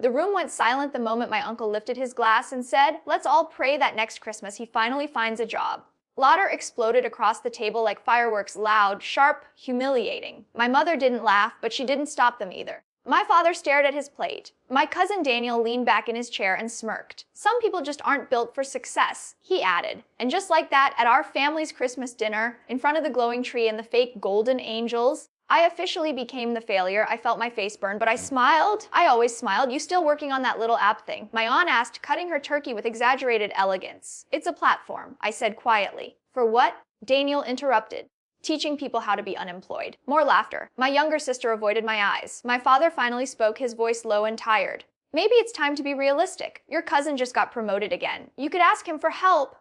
The room went silent the moment my uncle lifted his glass and said, "Let's all pray that next Christmas he finally finds a job." Laughter exploded across the table like fireworks, loud, sharp, humiliating. My mother didn't laugh, but she didn't stop them either. My father stared at his plate. My cousin Daniel leaned back in his chair and smirked. "Some people just aren't built for success," he added. And just like that, at our family's Christmas dinner, in front of the glowing tree and the fake golden angels, I officially became the failure. I felt my face burn, but I smiled. I always smiled. "You still working on that little app thing?" my aunt asked, cutting her turkey with exaggerated elegance. "It's a platform," I said quietly. "For what?" Daniel interrupted. "Teaching people how to be unemployed." More laughter. My younger sister avoided my eyes. My father finally spoke, his voice low and tired. "Maybe it's time to be realistic. Your cousin just got promoted again. You could ask him for help."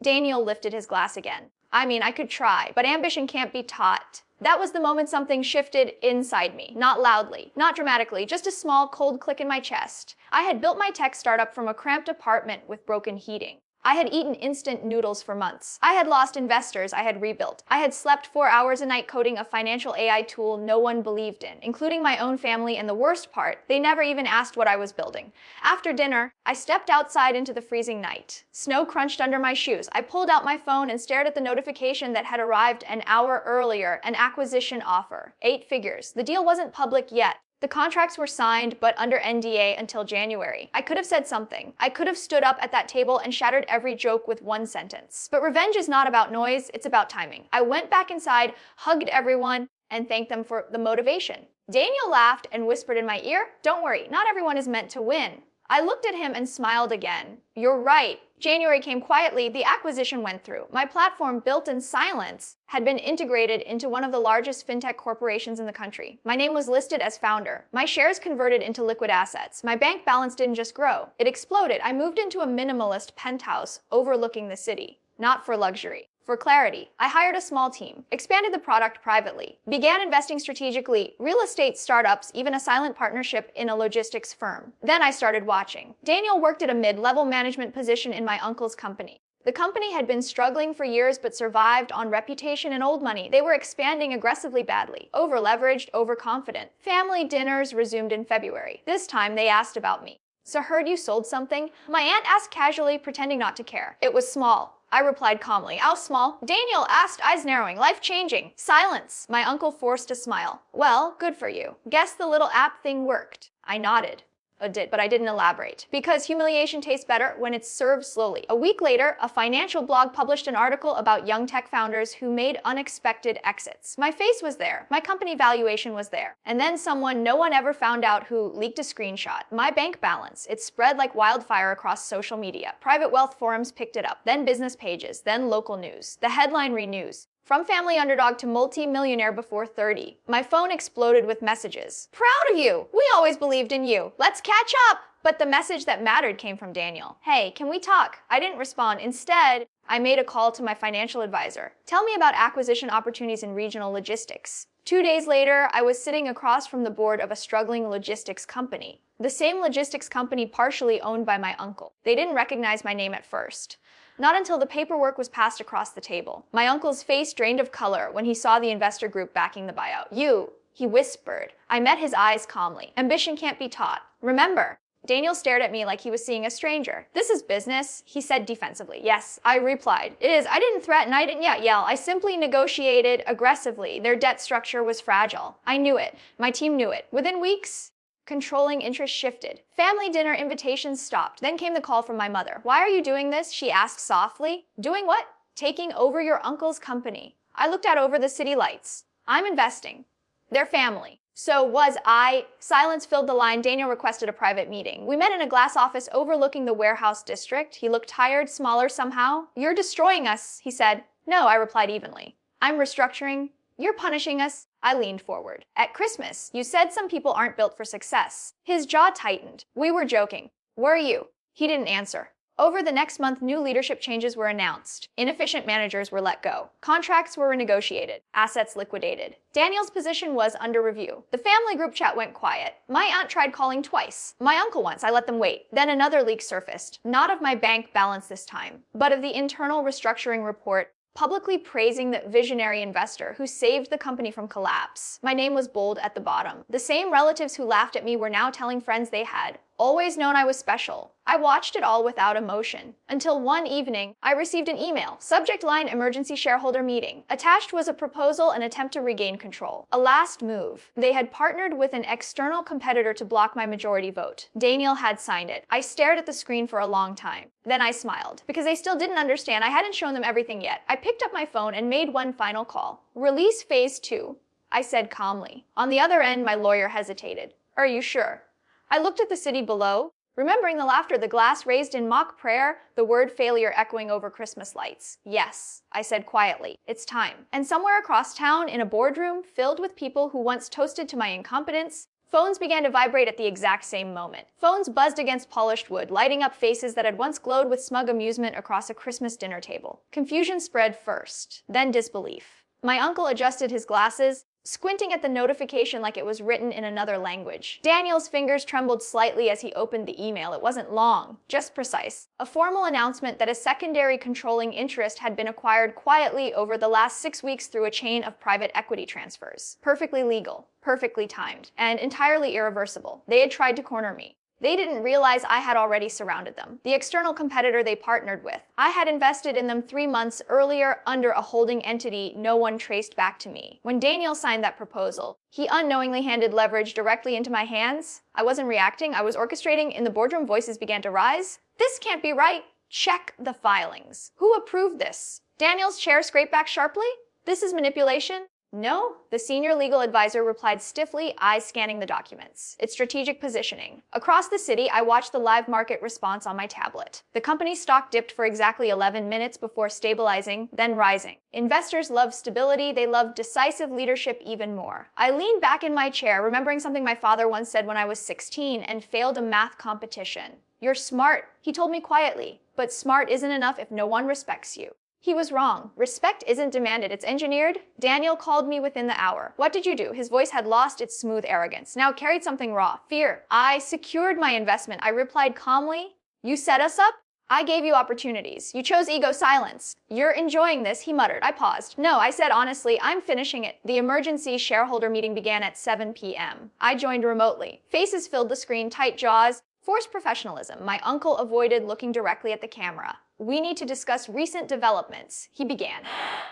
Daniel lifted his glass again. "I mean, I could try, but ambition can't be taught." That was the moment something shifted inside me. Not loudly, not dramatically, just a small, cold click in my chest. I had built my tech startup from a cramped apartment with broken heating. I had eaten instant noodles for months. I had lost investors I had rebuilt. I had slept 4 hours a night coding a financial AI tool no one believed in, including my own family, and the worst part, they never even asked what I was building. After dinner, I stepped outside into the freezing night. Snow crunched under my shoes. I pulled out my phone and stared at the notification that had arrived an hour earlier, an acquisition offer. 8 figures. The deal wasn't public yet. The contracts were signed, but under NDA until January. I could have said something. I could have stood up at that table and shattered every joke with one sentence. But revenge is not about noise, it's about timing. I went back inside, hugged everyone, and thanked them for the motivation. Daniel laughed and whispered in my ear, "Don't worry, not everyone is meant to win." I looked at him and smiled again. "You're right." January came quietly, the acquisition went through. My platform, built in silence, had been integrated into one of the largest fintech corporations in the country. My name was listed as founder. My shares converted into liquid assets. My bank balance didn't just grow, it exploded. I moved into a minimalist penthouse overlooking the city. Not for luxury. For clarity, I hired a small team, expanded the product privately, began investing strategically, real estate startups, even a silent partnership in a logistics firm. Then I started watching. Daniel worked at a mid-level management position in my uncle's company. The company had been struggling for years but survived on reputation and old money. They were expanding aggressively badly, over-leveraged, overconfident. Family dinners resumed in February. This time they asked about me. "So heard you sold something?" My aunt asked casually, pretending not to care. "It was small," I replied calmly. "How small?" Daniel asked, eyes narrowing. "Life-changing." Silence. My uncle forced a smile. "Well, good for you. Guess the little app thing worked." I nodded. But I didn't elaborate. Because humiliation tastes better when it's served slowly. A week later, a financial blog published an article about young tech founders who made unexpected exits. My face was there. My company valuation was there. And then someone no one ever found out who leaked a screenshot. My bank balance. It spread like wildfire across social media. Private wealth forums picked it up. Then business pages. Then local news. The headline read news. From family underdog to multi-millionaire before 30. My phone exploded with messages. "Proud of you! We always believed in you. Let's catch up!" But the message that mattered came from Daniel. "Hey, can we talk?" I didn't respond. Instead, I made a call to my financial advisor. "Tell me about acquisition opportunities in regional logistics." 2 days later, I was sitting across from the board of a struggling logistics company. The same logistics company partially owned by my uncle. They didn't recognize my name at first. Not until the paperwork was passed across the table. My uncle's face drained of color when he saw the investor group backing the buyout. "You," he whispered. I met his eyes calmly. "Ambition can't be taught. Remember." Daniel stared at me like he was seeing a stranger. "This is business," he said defensively. "Yes," I replied. "It is. I didn't threaten. I didn't yell. I simply negotiated aggressively. Their debt structure was fragile. I knew it. My team knew it. Within weeks, controlling interest shifted. Family dinner invitations stopped. Then came the call from my mother. "Why are you doing this?" she asked softly. "Doing what?" "Taking over your uncle's company." I looked out over the city lights. "I'm investing. Their family." "So was I." Silence filled the line. Daniel requested a private meeting. We met in a glass office overlooking the warehouse district. He looked tired, smaller somehow. "You're destroying us," he said. "No," I replied evenly. "I'm restructuring. You're punishing us." I leaned forward. "At Christmas, you said some people aren't built for success." His jaw tightened. "We were joking." "Were you?" He didn't answer. Over the next month, new leadership changes were announced. Inefficient managers were let go. Contracts were renegotiated. Assets liquidated. Daniel's position was under review. The family group chat went quiet. My aunt tried calling twice. My uncle once. I let them wait. Then another leak surfaced. Not of my bank balance this time, but of the internal restructuring report, publicly praising the visionary investor who saved the company from collapse. My name was bold at the bottom. The same relatives who laughed at me were now telling friends they had always known I was special. I watched it all without emotion. Until one evening, I received an email. Subject line, emergency shareholder meeting. Attached was a proposal, an attempt to regain control. A last move. They had partnered with an external competitor to block my majority vote. Daniel had signed it. I stared at the screen for a long time. Then I smiled. Because they still didn't understand, I hadn't shown them everything yet. I picked up my phone and made one final call. Release phase 2. I said calmly. On the other end, my lawyer hesitated. Are you sure? I looked at the city below, remembering the laughter, the glass raised in mock prayer, the word failure echoing over Christmas lights. Yes, I said quietly, it's time. And somewhere across town, in a boardroom filled with people who once toasted to my incompetence, phones began to vibrate at the exact same moment. Phones buzzed against polished wood, lighting up faces that had once glowed with smug amusement across a Christmas dinner table. Confusion spread first, then disbelief. My uncle adjusted his glasses, squinting at the notification like it was written in another language. Daniel's fingers trembled slightly as he opened the email. It wasn't long, just precise. A formal announcement that a secondary controlling interest had been acquired quietly over the last 6 weeks through a chain of private equity transfers. Perfectly legal, perfectly timed, and entirely irreversible. They had tried to corner me. They didn't realize I had already surrounded them. The external competitor they partnered with. I had invested in them 3 months earlier under a holding entity no one traced back to me. When Daniel signed that proposal, he unknowingly handed leverage directly into my hands. I wasn't reacting, I was orchestrating. In the boardroom, voices began to rise. This can't be right. Check the filings. Who approved this? Daniel's chair scraped back sharply. This is manipulation? No, the senior legal advisor replied stiffly, eyes scanning the documents. It's strategic positioning. Across the city, I watched the live market response on my tablet. The company's stock dipped for exactly 11 minutes before stabilizing, then rising. Investors love stability, they love decisive leadership even more. I leaned back in my chair, remembering something my father once said when I was 16 and failed a math competition. You're smart, he told me quietly, but smart isn't enough if no one respects you. He was wrong. Respect isn't demanded, it's engineered. Daniel called me within the hour. What did you do? His voice had lost its smooth arrogance. Now carried something raw. Fear. I secured my investment. I replied calmly. You set us up? I gave you opportunities. You chose ego silence. You're enjoying this, he muttered. I paused. No, I said honestly, I'm finishing it. The emergency shareholder meeting began at 7 p.m. I joined remotely. Faces filled the screen, tight jaws. Forced professionalism. My uncle avoided looking directly at the camera. We need to discuss recent developments, he began.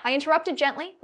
I interrupted gently.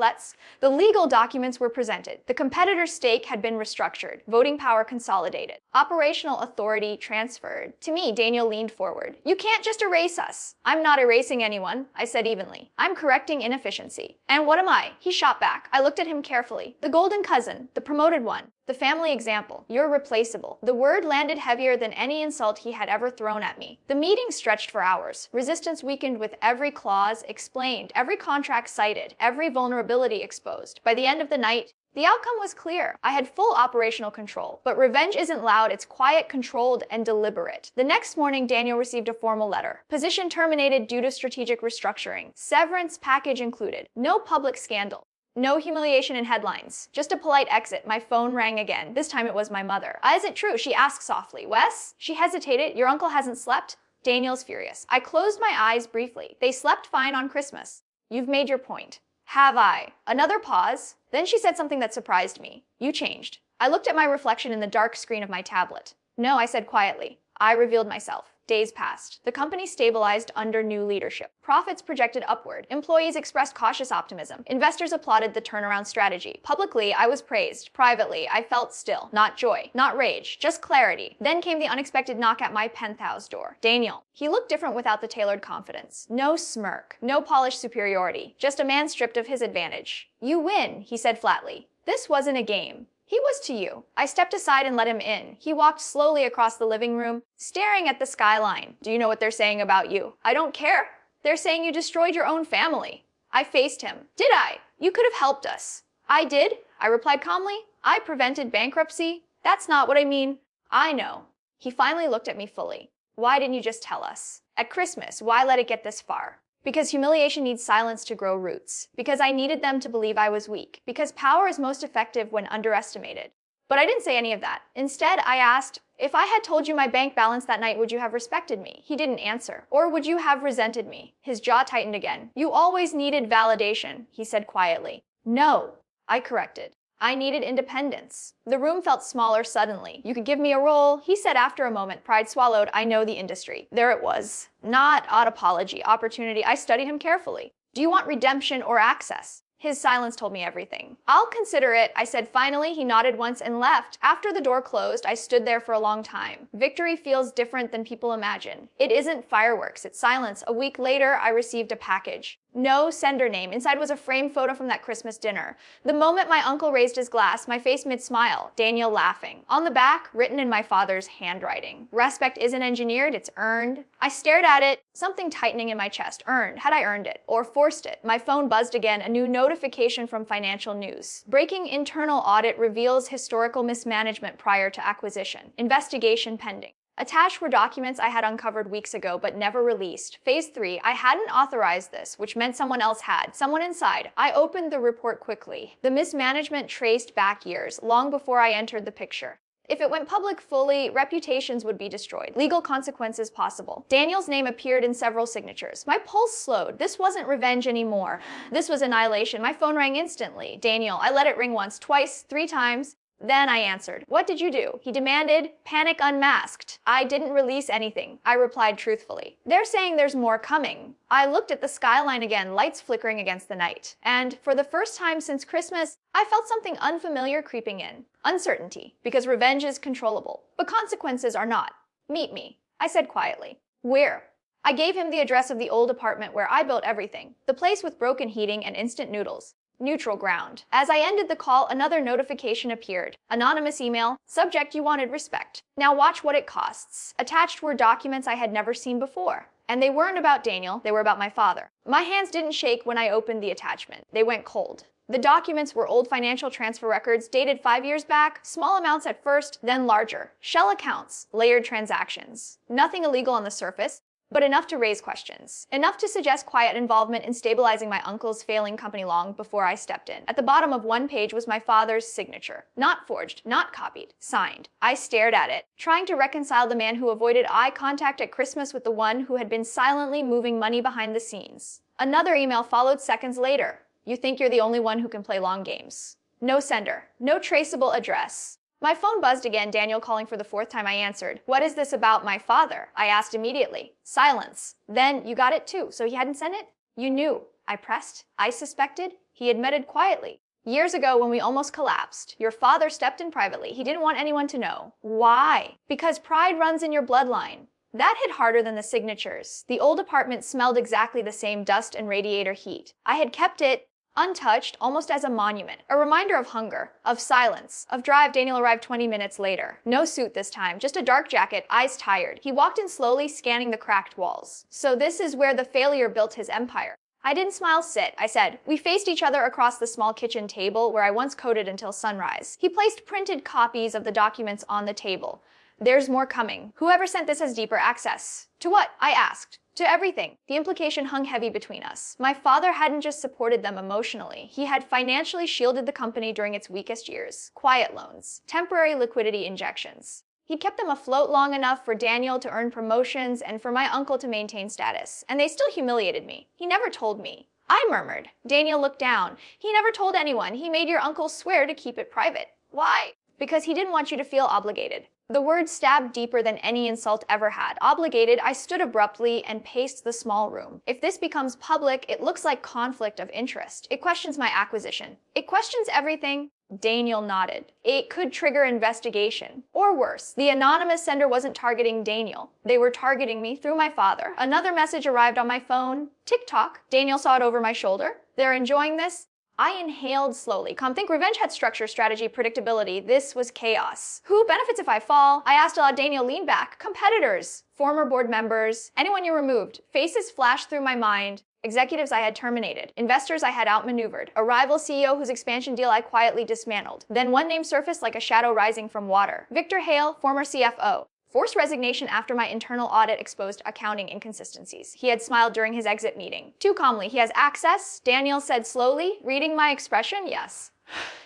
The legal documents were presented. The competitor's stake had been restructured. Voting power consolidated. Operational authority transferred. To me, Daniel leaned forward. You can't just erase us. I'm not erasing anyone, I said evenly. I'm correcting inefficiency. And what am I? He shot back. I looked at him carefully. The golden cousin, the promoted one. The family example. You're replaceable. The word landed heavier than any insult he had ever thrown at me. The meeting stretched for hours. Resistance weakened with every clause explained, every contract cited, every vulnerability exposed. By the end of the night, the outcome was clear. I had full operational control. But revenge isn't loud, it's quiet, controlled, and deliberate. The next morning, Daniel received a formal letter. Position terminated due to strategic restructuring. Severance package included. No public scandal. No humiliation in headlines. Just a polite exit. My phone rang again. This time it was my mother. Is it true? She asked softly. Wes? She hesitated. Your uncle hasn't slept? Daniel's furious. I closed my eyes briefly. They slept fine on Christmas. You've made your point. Have I? Another pause. Then she said something that surprised me. You changed. I looked at my reflection in the dark screen of my tablet. No, I said quietly. I revealed myself. Days passed. The company stabilized under new leadership. Profits projected upward. Employees expressed cautious optimism. Investors applauded the turnaround strategy. Publicly, I was praised. Privately, I felt still. Not joy, not rage, just clarity. Then came the unexpected knock at my penthouse door. Daniel. He looked different without the tailored confidence. No smirk, no polished superiority. Just a man stripped of his advantage. You win, he said flatly. This wasn't a game. He was to you. I stepped aside and let him in. He walked slowly across the living room, staring at the skyline. Do you know what they're saying about you? I don't care. They're saying you destroyed your own family. I faced him. Did I? You could have helped us. I did, I replied calmly. I prevented bankruptcy. That's not what I mean. I know. He finally looked at me fully. Why didn't you just tell us? At Christmas, why let it get this far? Because humiliation needs silence to grow roots. Because I needed them to believe I was weak. Because power is most effective when underestimated. But I didn't say any of that. Instead, I asked, if I had told you my bank balance that night, would you have respected me? He didn't answer. Or would you have resented me? His jaw tightened again. You always needed validation, he said quietly. No, I corrected. I needed independence. The room felt smaller suddenly. You could give me a role, he said after a moment, pride swallowed. I know the industry. There it was. Not odd apology, opportunity. I studied him carefully. Do you want redemption or access? His silence told me everything. I'll consider it, I said finally. He nodded once and left. After the door closed, I stood there for a long time. Victory feels different than people imagine. It isn't fireworks, it's silence. A week later, I received a package. No sender name. Inside was a framed photo from that Christmas dinner. The moment my uncle raised his glass, my face mid-smile, Daniel laughing. On the back, written in my father's handwriting. Respect isn't engineered, it's earned. I stared at it, something tightening in my chest. Earned. Had I earned it? Or forced it? My phone buzzed again, a new notification from financial news. Breaking internal audit reveals historical mismanagement prior to acquisition. Investigation pending. Attached were documents I had uncovered weeks ago but never released. Phase 3, I hadn't authorized this, which meant someone else had. Someone inside. I opened the report quickly. The mismanagement traced back years, long before I entered the picture. If it went public fully, reputations would be destroyed. Legal consequences possible. Daniel's name appeared in several signatures. My pulse slowed. This wasn't revenge anymore. This was annihilation. My phone rang instantly. Daniel. I let it ring once, twice, 3 times. Then I answered. What did you do? He demanded. Panic unmasked. I didn't release anything. I replied truthfully. They're saying there's more coming. I looked at the skyline again, lights flickering against the night. And for the first time since Christmas, I felt something unfamiliar creeping in. Uncertainty, because revenge is controllable, but consequences are not. Meet me, I said quietly. Where? I gave him the address of the old apartment where I built everything. The place with broken heating and instant noodles. Neutral ground. As I ended the call, another notification appeared. Anonymous email. Subject: you wanted respect. Now watch what it costs. Attached were documents I had never seen before. And they weren't about Daniel, they were about my father. My hands didn't shake when I opened the attachment. They went cold. The documents were old financial transfer records dated 5 years back, small amounts at first, then larger. Shell accounts, layered transactions. Nothing illegal on the surface, but enough to raise questions. Enough to suggest quiet involvement in stabilizing my uncle's failing company long before I stepped in. At the bottom of one page was my father's signature. Not forged, not copied, signed. I stared at it, trying to reconcile the man who avoided eye contact at Christmas with the one who had been silently moving money behind the scenes. Another email followed seconds later. You think you're the only one who can play long games. No sender, no traceable address. My phone buzzed again, Daniel calling for the 4th time. I answered. What is this about my father? I asked immediately. Silence. Then, you got it too, so he hadn't sent it? You knew. I pressed. I suspected. He admitted quietly. Years ago, when we almost collapsed, your father stepped in privately. He didn't want anyone to know. Why? Because pride runs in your bloodline. That hit harder than the signatures. The old apartment smelled exactly the same, dust and radiator heat. I had kept it untouched, almost as a monument, a reminder of hunger, of silence, of drive. Daniel arrived 20 minutes later. No suit this time, just a dark jacket, eyes tired. He walked in slowly, scanning the cracked walls. So this is where the failure built his empire. I didn't smile. Sit, I said. We faced each other across the small kitchen table where I once coded until sunrise. He placed printed copies of the documents on the table. There's more coming. Whoever sent this has deeper access. To what? I asked. To everything. The implication hung heavy between us. My father hadn't just supported them emotionally. He had financially shielded the company during its weakest years. Quiet loans. Temporary liquidity injections. He'd kept them afloat long enough for Daniel to earn promotions and for my uncle to maintain status. And they still humiliated me. He never told me. I murmured. Daniel looked down. He never told anyone. He made your uncle swear to keep it private. Why? Because he didn't want you to feel obligated. The word stabbed deeper than any insult ever had. Obligated. I stood abruptly and paced the small room. If this becomes public, it looks like conflict of interest. It questions my acquisition. It questions everything. Daniel nodded. It could trigger investigation. Or worse, the anonymous sender wasn't targeting Daniel. They were targeting me through my father. Another message arrived on my phone. TikTok. Daniel saw it over my shoulder. They're enjoying this. I inhaled slowly. Think revenge had structure, strategy, predictability. This was chaos. Who benefits if I fall? I asked aloud. Daniel leaned back. Competitors. Former board members. Anyone you removed. Faces flashed through my mind. Executives I had terminated. Investors I had outmaneuvered. A rival CEO whose expansion deal I quietly dismantled. Then one name surfaced like a shadow rising from water. Victor Hale, former CFO. Forced resignation after my internal audit exposed accounting inconsistencies. He had smiled during his exit meeting. Too calmly. He has access, Daniel said slowly, reading my expression. Yes.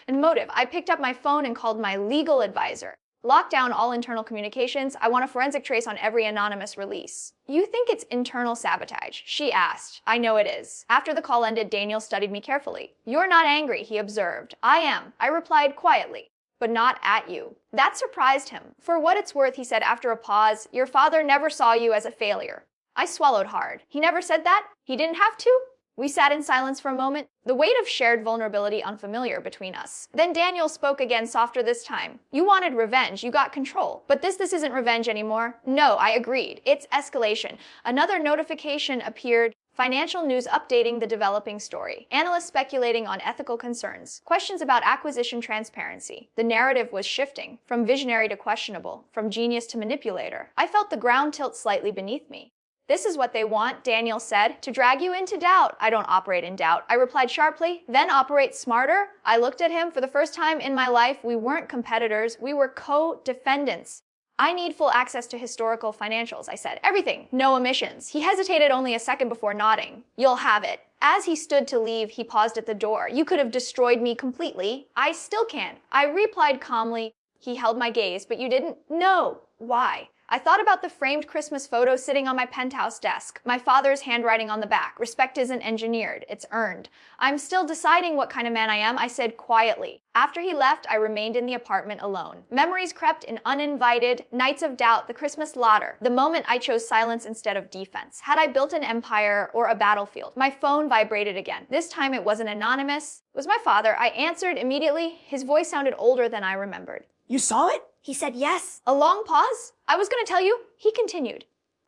And motive. I picked up my phone and called my legal advisor. Lock down all internal communications. I want a forensic trace on every anonymous release. You think it's internal sabotage? She asked. I know it is. After the call ended, Daniel studied me carefully. You're not angry, he observed. I am. I replied quietly. But not at you. That surprised him. For what it's worth, he said after a pause, your father never saw you as a failure. I swallowed hard. He never said that? He didn't have to? We sat in silence for a moment, the weight of shared vulnerability unfamiliar between us. Then Daniel spoke again, softer this time. You wanted revenge, you got control. But this isn't revenge anymore. No, I agreed. It's escalation. Another notification appeared. Financial news updating the developing story. Analysts speculating on ethical concerns. Questions about acquisition transparency. The narrative was shifting, from visionary to questionable, from genius to manipulator. I felt the ground tilt slightly beneath me. This is what they want, Daniel said, to drag you into doubt. I don't operate in doubt, I replied sharply. Then operate smarter? I looked at him. For the first time in my life, we weren't competitors, we were co-defendants. I need full access to historical financials, I said. Everything, no omissions. He hesitated only a second before nodding. You'll have it. As he stood to leave, he paused at the door. You could have destroyed me completely. I still can. I replied calmly. He held my gaze, but you didn't? No. Why? I thought about the framed Christmas photo sitting on my penthouse desk, my father's handwriting on the back. Respect isn't engineered, it's earned. I'm still deciding what kind of man I am, I said quietly. After he left, I remained in the apartment alone. Memories crept in uninvited, nights of doubt, the Christmas laughter, the moment I chose silence instead of defense. Had I built an empire or a battlefield? My phone vibrated again. This time it wasn't anonymous. It was my father. I answered immediately. His voice sounded older than I remembered. You saw it? He said yes. A long pause. I was going to tell you. He continued.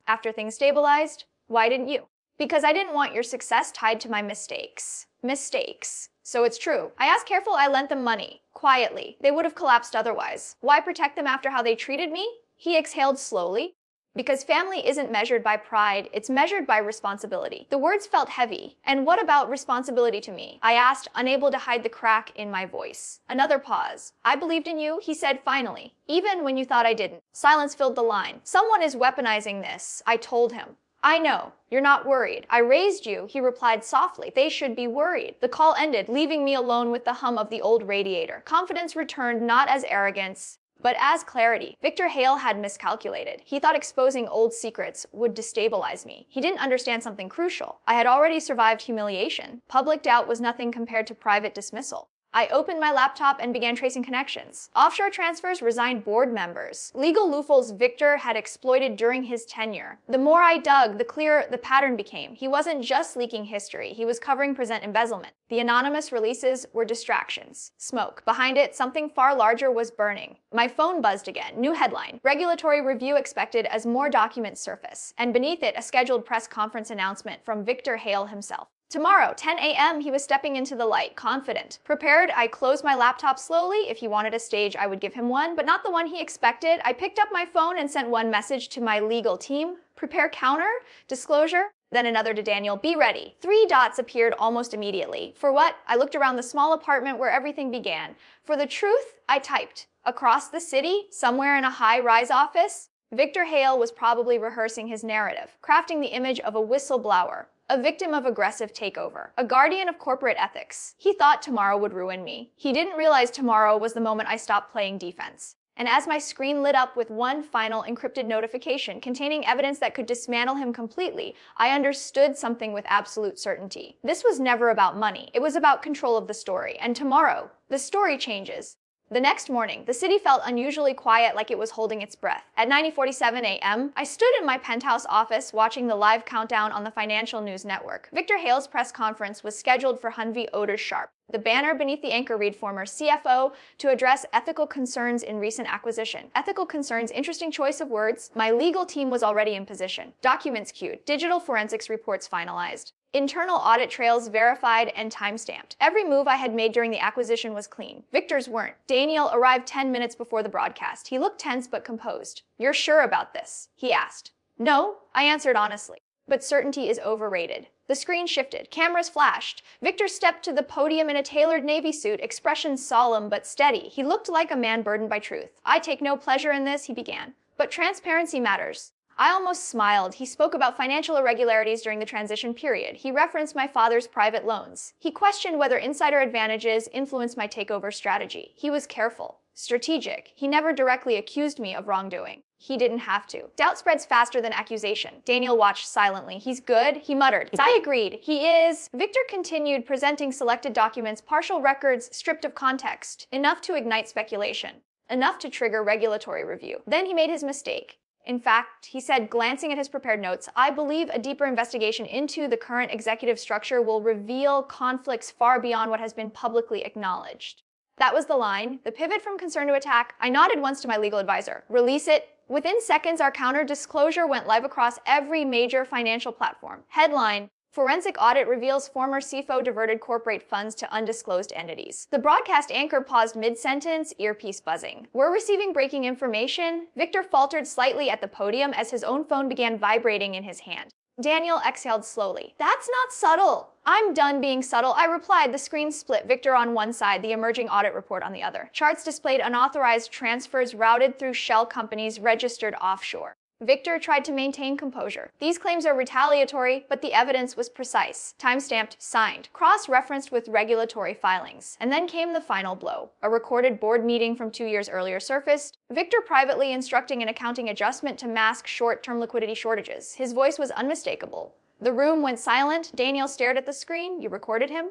After things stabilized, why didn't you? Because I didn't want your success tied to my mistakes. Mistakes. So it's true. I asked careful, I lent them money. Quietly. They would have collapsed otherwise. Why protect them after how they treated me? He exhaled slowly. Because family isn't measured by pride, it's measured by responsibility. The words felt heavy. And what about responsibility to me? I asked, unable to hide the crack in my voice. Another pause. I believed in you, he said finally, even when you thought I didn't. Silence filled the line. Someone is weaponizing this, I told him. I know. You're not worried. I raised you, he replied softly. They should be worried. The call ended, leaving me alone with the hum of the old radiator. Confidence returned not as arrogance, but as clarity. Victor Hale had miscalculated. He thought exposing old secrets would destabilize me. He didn't understand something crucial. I had already survived humiliation. Public doubt was nothing compared to private dismissal. I opened my laptop and began tracing connections. Offshore transfers, resigned board members. Legal loopholes Victor had exploited during his tenure. The more I dug, the clearer the pattern became. He wasn't just leaking history, he was covering present embezzlement. The anonymous releases were distractions. Smoke. Behind it, something far larger was burning. My phone buzzed again. New headline. Regulatory review expected as more documents surface. And beneath it, a scheduled press conference announcement from Victor Hale himself. Tomorrow, 10 a.m., he was stepping into the light, confident. Prepared, I closed my laptop slowly. If he wanted a stage, I would give him one, but not the one he expected. I picked up my phone and sent one message to my legal team. Prepare counter, disclosure, then another to Daniel, be ready. 3 dots appeared almost immediately. For what? I looked around the small apartment where everything began. For the truth, I typed. Across the city, somewhere in a high-rise office, Victor Hale was probably rehearsing his narrative, crafting the image of a whistleblower. A victim of aggressive takeover, a guardian of corporate ethics. He thought tomorrow would ruin me. He didn't realize tomorrow was the moment I stopped playing defense. And as my screen lit up with one final encrypted notification containing evidence that could dismantle him completely, I understood something with absolute certainty. This was never about money. It was about control of the story. And tomorrow, the story changes. The next morning, the city felt unusually quiet, like it was holding its breath. At 9:47 a.m., I stood in my penthouse office watching the live countdown on the Financial News Network. Victor Hale's press conference was scheduled for Hunvy Oders Sharp. The banner beneath the anchor read former CFO to address ethical concerns in recent acquisition. Ethical concerns, interesting choice of words. My legal team was already in position. Documents queued. Digital forensics reports finalized. Internal audit trails verified and time-stamped. Every move I had made during the acquisition was clean. Victor's weren't. Daniel arrived 10 minutes before the broadcast. He looked tense but composed. You're sure about this? He asked. No, I answered honestly. But certainty is overrated. The screen shifted. Cameras flashed. Victor stepped to the podium in a tailored navy suit, expression solemn but steady. He looked like a man burdened by truth. I take no pleasure in this, he began. But transparency matters. I almost smiled. He spoke about financial irregularities during the transition period. He referenced my father's private loans. He questioned whether insider advantages influenced my takeover strategy. He was careful. Strategic. He never directly accused me of wrongdoing. He didn't have to. Doubt spreads faster than accusation. Daniel watched silently. He's good, he muttered. I agreed. He is. Victor continued, presenting selected documents, partial records, stripped of context. Enough to ignite speculation. Enough to trigger regulatory review. Then he made his mistake. In fact, he said, glancing at his prepared notes, I believe a deeper investigation into the current executive structure will reveal conflicts far beyond what has been publicly acknowledged. That was the line. The pivot from concern to attack. I nodded once to my legal advisor. Release it. Within seconds, our counter-disclosure went live across every major financial platform. Headline: Forensic audit reveals former CFO diverted corporate funds to undisclosed entities. The broadcast anchor paused mid-sentence, earpiece buzzing. We're receiving breaking information. Victor faltered slightly at the podium as his own phone began vibrating in his hand. Daniel exhaled slowly. That's not subtle. I'm done being subtle, I replied. The screen split, Victor on one side, the emerging audit report on the other. Charts displayed unauthorized transfers routed through shell companies registered offshore. Victor tried to maintain composure. These claims are retaliatory, but the evidence was precise. Time-stamped, signed, cross-referenced with regulatory filings. And then came the final blow. A recorded board meeting from 2 years earlier surfaced, Victor privately instructing an accounting adjustment to mask short-term liquidity shortages. His voice was unmistakable. The room went silent. Daniel stared at the screen. You recorded him?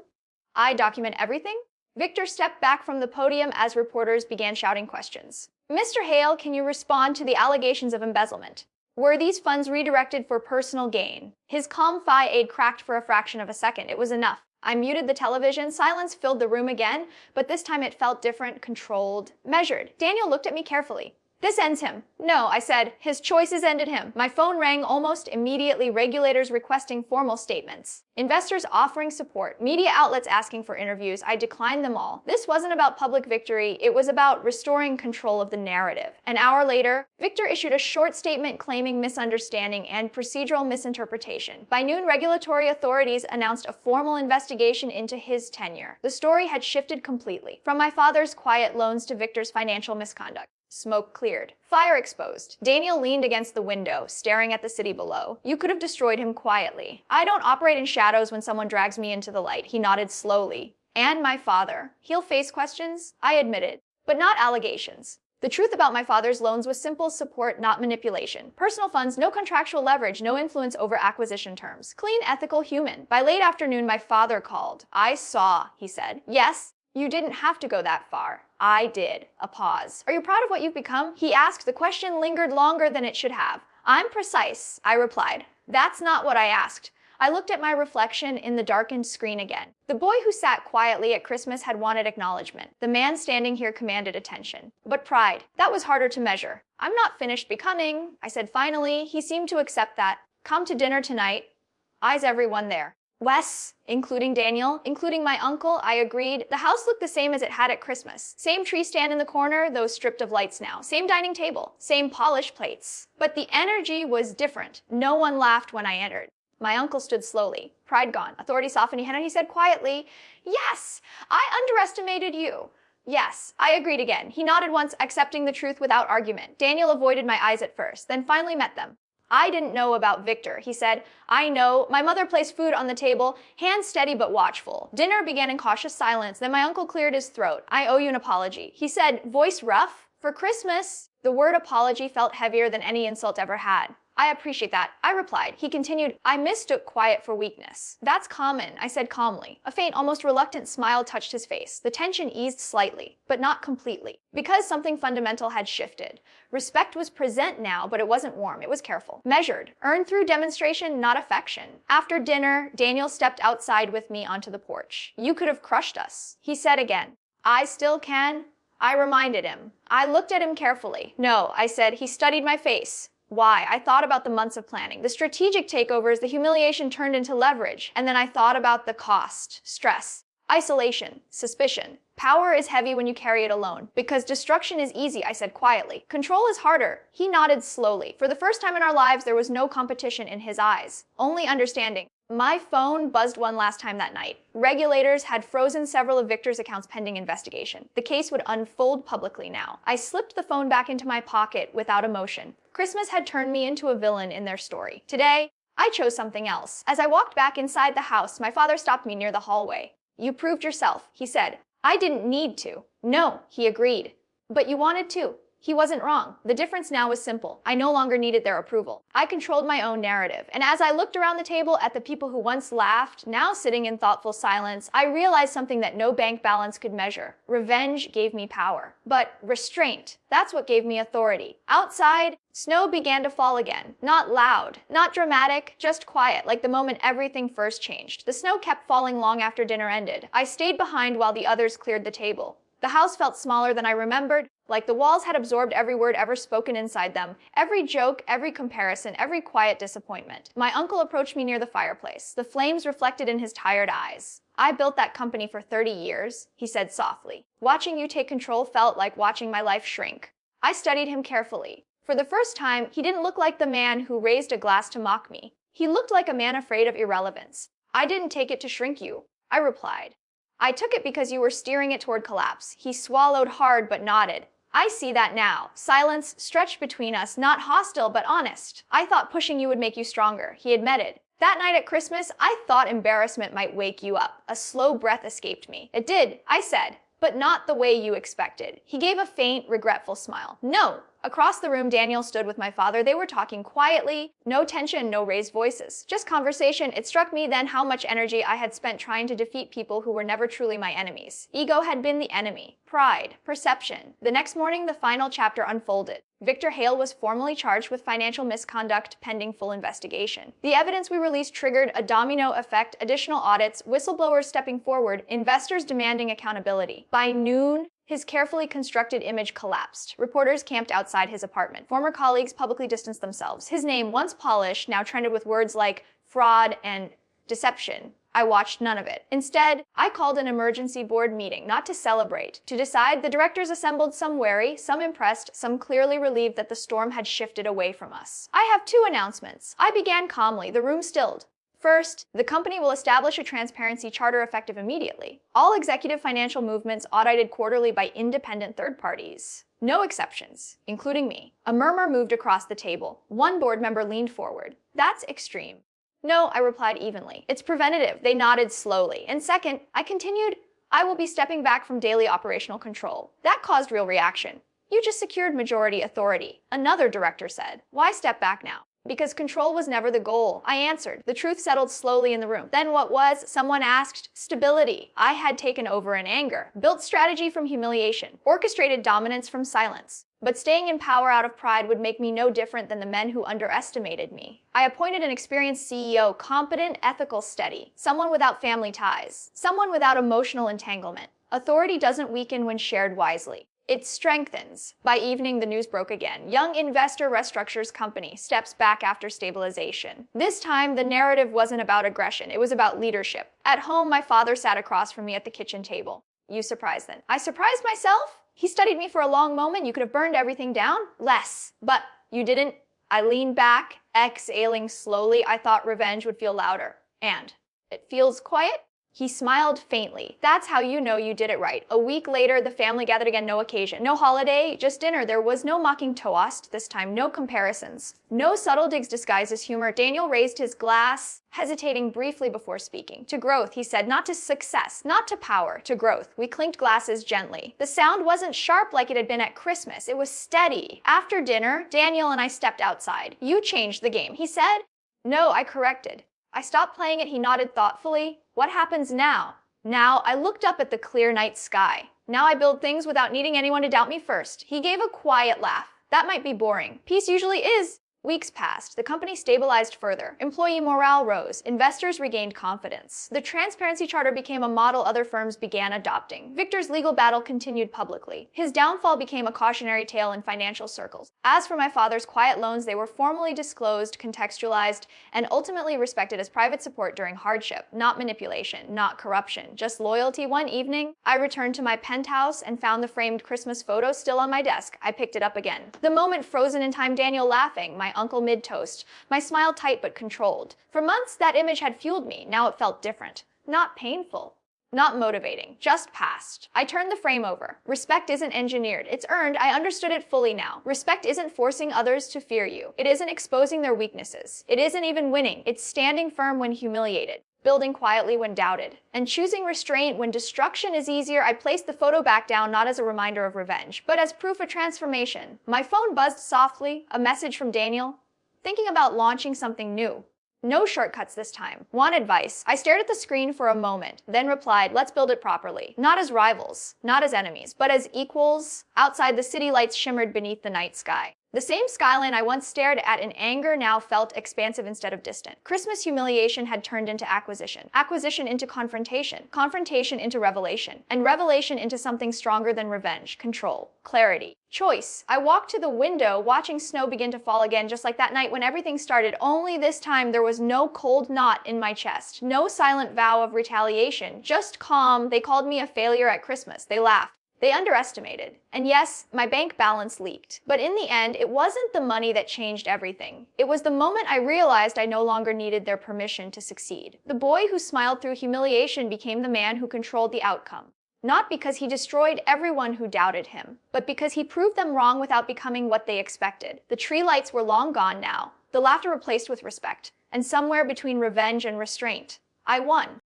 I document everything? Victor stepped back from the podium as reporters began shouting questions. Mr. Hale, can you respond to the allegations of embezzlement? Were these funds redirected for personal gain? His calm aide cracked for a fraction of a second. It was enough. I muted the television. Silence filled the room again, but this time it felt different, controlled, measured. Daniel looked at me carefully. This ends him. No, I said. His choices ended him. My phone rang almost immediately. Regulators requesting formal statements. Investors offering support. Media outlets asking for interviews. I declined them all. This wasn't about public victory. It was about restoring control of the narrative. An hour later, Victor issued a short statement claiming misunderstanding and procedural misinterpretation. By noon, regulatory authorities announced a formal investigation into his tenure. The story had shifted completely. From my father's quiet loans to Victor's financial misconduct. Smoke cleared. Fire exposed. Daniel leaned against the window, staring at the city below. You could have destroyed him quietly. I don't operate in shadows when someone drags me into the light. He nodded slowly. And my father. He'll face questions, I admitted, but not allegations. The truth about my father's loans was simple support, not manipulation. Personal funds, no contractual leverage, no influence over acquisition terms. Clean, ethical, human. By late afternoon, my father called. I saw, he said. Yes. You didn't have to go that far. I did. A pause. Are you proud of what you've become? He asked. The question lingered longer than it should have. I'm precise, I replied. That's not what I asked. I looked at my reflection in the darkened screen again. The boy who sat quietly at Christmas had wanted acknowledgement. The man standing here commanded attention. But pride, that was harder to measure. I'm not finished becoming, I said finally. He seemed to accept that. Come to dinner tonight. Eyes everyone there. Wes, including Daniel, including my uncle, I agreed. The house looked the same as it had at Christmas. Same tree stand in the corner, though stripped of lights now. Same dining table. Same polished plates. But the energy was different. No one laughed when I entered. My uncle stood slowly. Pride gone. Authority softened. He said quietly, Yes, I underestimated you. Yes, I agreed again. He nodded once, accepting the truth without argument. Daniel avoided my eyes at first, then finally met them. I didn't know about Victor, he said. I know. My mother placed food on the table, hands steady but watchful. Dinner began in cautious silence. Then my uncle cleared his throat. I owe you an apology. He said, voice rough. For Christmas. The word apology felt heavier than any insult ever had. I appreciate that, I replied. He continued, I mistook quiet for weakness. That's common, I said calmly. A faint, almost reluctant smile touched his face. The tension eased slightly, but not completely. Because something fundamental had shifted. Respect was present now, but it wasn't warm. It was careful. Measured. Earned through demonstration, not affection. After dinner, Daniel stepped outside with me onto the porch. You could have crushed us. He said again, I still can. I reminded him. I looked at him carefully. No, I said, he studied my face. Why? I thought about the months of planning, the strategic takeovers, the humiliation turned into leverage, and then I thought about the cost, stress, isolation, suspicion. Power is heavy when you carry it alone. Because destruction is easy, I said quietly. Control is harder. He nodded slowly. For the first time in our lives, there was no competition in his eyes, only understanding. My phone buzzed one last time that night. Regulators had frozen several of Victor's accounts pending investigation. The case would unfold publicly now. I slipped the phone back into my pocket without emotion. Christmas had turned me into a villain in their story. Today, I chose something else. As I walked back inside the house, my father stopped me near the hallway. You proved yourself, he said. I didn't need to. No, he agreed. But you wanted to. He wasn't wrong. The difference now was simple. I no longer needed their approval. I controlled my own narrative. And as I looked around the table at the people who once laughed, now sitting in thoughtful silence, I realized something that no bank balance could measure. Revenge gave me power. But restraint, that's what gave me authority. Outside, snow began to fall again. Not loud, not dramatic, just quiet, like the moment everything first changed. The snow kept falling long after dinner ended. I stayed behind while the others cleared the table. The house felt smaller than I remembered, like the walls had absorbed every word ever spoken inside them, every joke, every comparison, every quiet disappointment. My uncle approached me near the fireplace, the flames reflected in his tired eyes. I built that company for 30 years, he said softly. Watching you take control felt like watching my life shrink. I studied him carefully. For the first time, he didn't look like the man who raised a glass to mock me. He looked like a man afraid of irrelevance. I didn't take it to shrink you, I replied. I took it because you were steering it toward collapse. He swallowed hard but nodded. I see that now. Silence stretched between us, not hostile but honest. I thought pushing you would make you stronger, he admitted. That night at Christmas, I thought embarrassment might wake you up. A slow breath escaped me. It did, I said, but not the way you expected. He gave a faint, regretful smile. No. Across the room, Daniel stood with my father. They were talking quietly. No tension, no raised voices. Just conversation. It struck me then how much energy I had spent trying to defeat people who were never truly my enemies. Ego had been the enemy. Pride. Perception. The next morning, the final chapter unfolded. Victor Hale was formally charged with financial misconduct pending full investigation. The evidence we released triggered a domino effect, additional audits, whistleblowers stepping forward, investors demanding accountability. By noon, his carefully constructed image collapsed. Reporters camped outside his apartment. Former colleagues publicly distanced themselves. His name, once polished, now trended with words like fraud and deception. I watched none of it. Instead, I called an emergency board meeting, not to celebrate. To decide, the directors assembled, some wary, some impressed, some clearly relieved that the storm had shifted away from us. I have two announcements. I began calmly. The room stilled. First, the company will establish a transparency charter effective immediately. All executive financial movements audited quarterly by independent third parties. No exceptions, including me. A murmur moved across the table. One board member leaned forward. That's extreme. No, I replied evenly. It's preventative. They nodded slowly. And second, I continued, I will be stepping back from daily operational control. That caused real reaction. You just secured majority authority. Another director said. Why step back now? Because control was never the goal. I answered. The truth settled slowly in the room. Then what was? Someone asked. Stability. I had taken over in anger. Built strategy from humiliation. Orchestrated dominance from silence. But staying in power out of pride would make me no different than the men who underestimated me. I appointed an experienced CEO, competent, ethical, steady. Someone without family ties. Someone without emotional entanglement. Authority doesn't weaken when shared wisely. It strengthens. By evening, the news broke again. Young investor restructures company, steps back after stabilization. This time, the narrative wasn't about aggression. It was about leadership. At home, my father sat across from me at the kitchen table. You surprised then. I surprised myself? He studied me for a long moment. You could have burned everything down? Less. But you didn't. I leaned back, exhaling slowly. I thought revenge would feel louder. And it feels quiet? He smiled faintly. That's how you know you did it right. A week later, the family gathered again, no occasion. No holiday, just dinner. There was no mocking toast this time, no comparisons. No subtle digs disguised as humor. Daniel raised his glass, hesitating briefly before speaking. To growth, he said, not to success, not to power, to growth. We clinked glasses gently. The sound wasn't sharp like it had been at Christmas. It was steady. After dinner, Daniel and I stepped outside. You changed the game, he said. No, I corrected. I stopped playing it, he nodded thoughtfully. What happens now? Now, I looked up at the clear night sky. Now I build things without needing anyone to doubt me first. He gave a quiet laugh. That might be boring. Peace usually is. Weeks passed. The company stabilized further. Employee morale rose. Investors regained confidence. The transparency charter became a model other firms began adopting. Victor's legal battle continued publicly. His downfall became a cautionary tale in financial circles. As for my father's quiet loans, they were formally disclosed, contextualized, and ultimately respected as private support during hardship, not manipulation, not corruption, just loyalty. One evening, I returned to my penthouse and found the framed Christmas photo still on my desk. I picked it up again. The moment frozen in time, Daniel laughing, my uncle mid-toast, my smile tight but controlled. For months, that image had fueled me. Now it felt different. Not painful. Not motivating. Just past. I turned the frame over. Respect isn't engineered. It's earned. I understood it fully now. Respect isn't forcing others to fear you. It isn't exposing their weaknesses. It isn't even winning. It's standing firm when humiliated. building quietly when doubted, and choosing restraint when destruction is easier. I placed the photo back down not as a reminder of revenge, but as proof of transformation. My phone buzzed softly, a message from Daniel, thinking about launching something new. No shortcuts this time. Want advice? I stared at the screen for a moment, then replied, let's build it properly. Not as rivals, not as enemies, but as equals. Outside, the city lights shimmered beneath the night sky. The same skyline I once stared at in anger now felt expansive instead of distant. Christmas humiliation had turned into acquisition, acquisition into confrontation, confrontation into revelation, and revelation into something stronger than revenge, control, clarity, choice. I walked to the window, watching snow begin to fall again, just like that night when everything started, only this time there was no cold knot in my chest, no silent vow of retaliation, just calm. They called me a failure at Christmas. They laughed. They underestimated. And yes, my bank balance leaked. But in the end, it wasn't the money that changed everything. It was the moment I realized I no longer needed their permission to succeed. The boy who smiled through humiliation became the man who controlled the outcome. Not because he destroyed everyone who doubted him, but because he proved them wrong without becoming what they expected. The tree lights were long gone now, the laughter replaced with respect, and somewhere between revenge and restraint, I won.